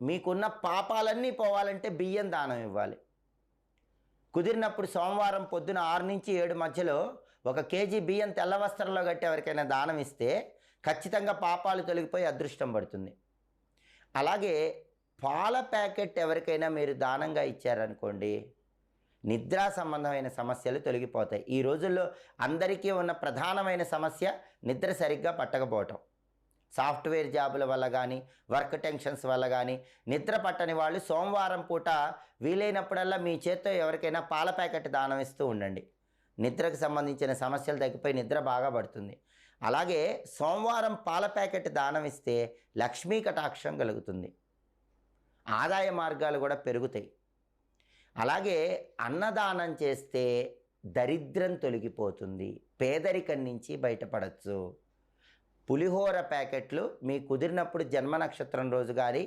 మీకున్న పాపాలన్నీ పోవాలంటే బియ్యం దానం ఇవ్వాలి. కుదిరినప్పుడు సోమవారం పొద్దున 6 నుంచి 7 మధ్యలో 1 కేజీ బియ్యం తెల్ల వస్త్రంలో కట్టి ఎవరికైనా దానం ఇస్తే ఖచ్చితంగా పాపాలు తొలగిపోయి అదృష్టం పడుతుంది. అలాగే పాల ప్యాకెట్ ఎవరికైనా మీరు దానంగా ఇచ్చారనుకోండి, నిద్రా సంబంధమైన సమస్యలు తొలగిపోతాయి. ఈ రోజుల్లో అందరికీ ఉన్న ప్రధానమైన సమస్య నిద్ర సరిగ్గా పట్టకపోవటం. సాఫ్ట్వేర్ జాబుల వల్ల కానీ, వర్క్ టెన్షన్స్ వల్ల కానీ నిద్ర పట్టని వాళ్ళు సోమవారం పూట వీలైనప్పుడల్లా మీ చేత్తో ఎవరికైనా పాల ప్యాకెట్ దానం ఇస్తూ ఉండండి. నిద్రకు సంబంధించిన సమస్యలు తగ్గిపోయి నిద్ర బాగా పడుతుంది. అలాగే సోమవారం పాల ప్యాకెట్ దానం ఇస్తే లక్ష్మీ కటాక్షం కలుగుతుంది, ఆదాయ మార్గాలు కూడా పెరుగుతాయి. అలాగే అన్నదానం చేస్తే దరిద్రం తొలగిపోతుంది, పేదరికం నుంచి బయటపడచ్చు. పులిహోర ప్యాకెట్లు మీ కుదిరినప్పుడు జన్మ నక్షత్రం రోజు కానీ